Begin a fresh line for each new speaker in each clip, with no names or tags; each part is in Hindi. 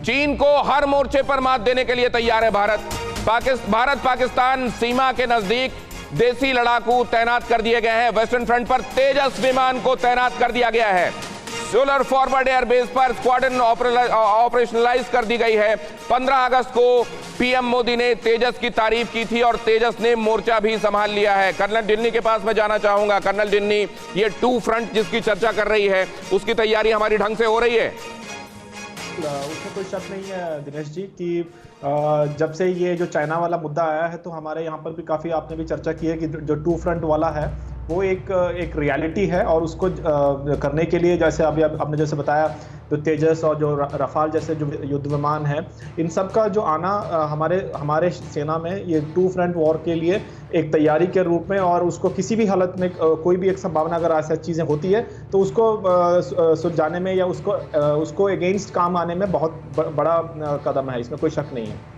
चीन को हर मोर्चे पर मात देने के लिए तैयार है भारत। भारत पाकिस्तान सीमा के नजदीक देसी लड़ाकू तैनात कर दिए गए हैं। वेस्टर्न फ्रंट पर तेजस विमान को तैनात कर दिया गया है। सोलर फॉरवर्ड एयरबेस पर स्क्वाड्रन ऑपरेशनलाइज कर दी गई है। 15 अगस्त को पीएम मोदी ने तेजस की तारीफ की थी और तेजस ने मोर्चा भी संभाल लिया है। कर्नल डिन्नी के पास मैं जाना चाहूंगा। कर्नल डिन्नी, ये 2 फ्रंट जिसकी चर्चा कर रही है, उसकी तैयारी हमारी ढंग से हो रही है?
उसमें कोई शक नहीं है दिनेश जी कि जब से ये जो चाइना वाला मुद्दा आया है तो हमारे यहाँ पर भी काफ़ी आपने भी चर्चा की है कि जो 2 फ्रंट वाला है वो एक रियलिटी है। और उसको करने के लिए जैसे अभी आपने जैसे बताया तो तेजस और जो रफाल जैसे जो युद्ध विमान है, इन सब का जो आना हमारे सेना में ये 2 फ्रंट वॉर के लिए एक तैयारी के रूप में, और उसको किसी भी हालत में कोई भी एक संभावना अगर ऐसी चीज़ें होती है तो उसको सुलझाने में या उसको अगेंस्ट काम आने में बहुत बड़ा कदम है, इसमें कोई शक नहीं है।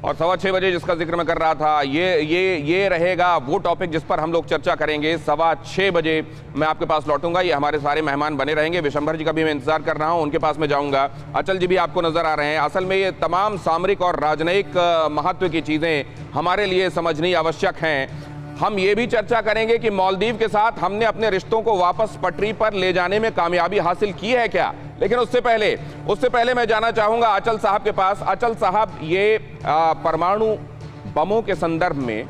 और 6:15 बजे जिसका जिक्र मैं कर रहा था, ये रहेगा वो टॉपिक जिस पर हम लोग चर्चा करेंगे। 6:15 बजे मैं आपके पास लौटूंगा। ये हमारे सारे मेहमान बने रहेंगे। विशंभर जी का भी मैं इंतजार कर रहा हूं, उनके पास में जाऊंगा। अचल जी भी आपको नजर आ रहे हैं। असल में ये तमाम सामरिक और राजनयिक महत्व की चीजें हमारे लिए समझनी आवश्यक हैं। हम ये भी चर्चा करेंगे कि मालदीव के साथ हमने अपने रिश्तों को वापस पटरी पर ले जाने में कामयाबी हासिल की है क्या। लेकिन उससे पहले मैं जाना चाहूंगा अचल साहब के पास। अचल साहब, ये परमाणु बमों के संदर्भ में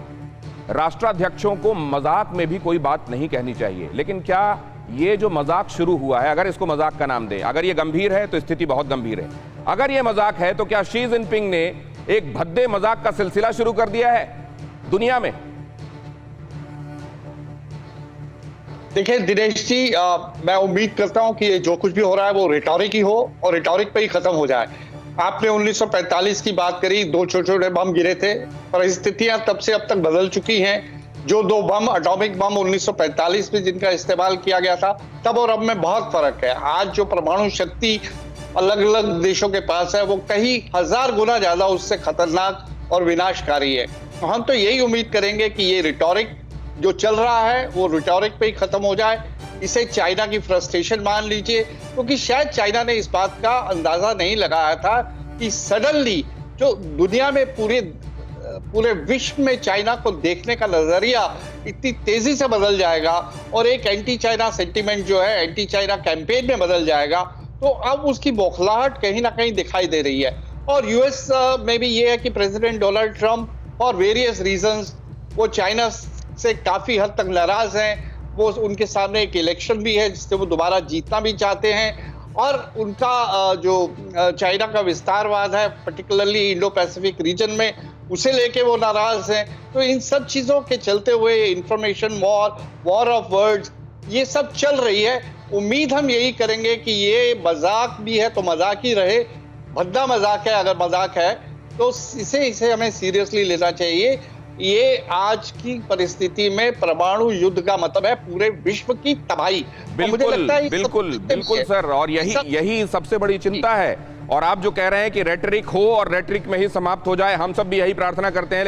राष्ट्राध्यक्षों को मजाक में भी कोई बात नहीं कहनी चाहिए, लेकिन क्या ये जो मजाक शुरू हुआ है, अगर इसको मजाक का नाम दें, अगर ये गंभीर है तो स्थिति बहुत गंभीर है। अगर ये मजाक है तो क्या शी जिनपिंग ने एक भद्दे मजाक का सिलसिला शुरू कर दिया है दुनिया में?
देखिए दिनेश जी, मैं उम्मीद करता हूं कि ये जो कुछ भी हो रहा है वो रिटॉरिक ही हो और रिटॉरिक पे ही खत्म हो जाए। आपने 1945 की बात करी, 2 छोटे-छोटे बम गिरे थे। परिस्थितियां तब से अब तक बदल चुकी हैं। जो 2 बम, एटॉमिक बम 1945 में जिनका इस्तेमाल किया गया था, तब और अब में बहुत फर्क है। आज जो परमाणु शक्ति अलग अलग देशों के पास है वो कई हजार गुना ज्यादा उससे खतरनाक और विनाशकारी है। हम तो यही उम्मीद करेंगे कि ये रिटॉरिक जो चल रहा है वो रिटॉरिक पे ही खत्म हो जाए। इसे चाइना की फ्रस्ट्रेशन मान लीजिए, क्योंकि शायद चाइना ने इस बात का अंदाजा नहीं लगाया था कि सडनली जो दुनिया में पूरे विश्व में चाइना को देखने का नजरिया इतनी तेजी से बदल जाएगा और एक एंटी चाइना सेंटीमेंट जो है एंटी चाइना कैंपेन में बदल जाएगा। तो अब उसकी बौखलाहट कहीं ना कहीं दिखाई दे रही है। और यूएस में भी ये है कि president Donald Trump for various reasons वो चाइना से काफी हद तक नाराज हैं। वो उनके सामने एक इलेक्शन भी है जिससे वो दोबारा जीतना भी चाहते हैं, और उनका जो चाइना का विस्तारवाद है पर्टिकुलरली इंडो पैसिफिक रीजन में, उसे लेके वो नाराज हैं। तो इन सब चीजों के चलते हुए इंफॉर्मेशन वॉर ऑफ वर्ड्स, ये सब चल रही है। उम्मीद हम यही करेंगे कि ये मजाक भी है तो मजाक ही रहे, भद्दा मजाक है अगर मजाक है तो इसे हमें सीरियसली लेना चाहिए। ये आज की परिस्थिति में परमाणु युद्ध का मतलब है पूरे विश्व की तबाही।
बिल्कुल सर, और यही सबसे बड़ी चिंता है। और आप जो कह रहे हैं कि रेटरिक हो और रेटरिक में ही समाप्त हो जाए, हम सब भी यही प्रार्थना करते हैं।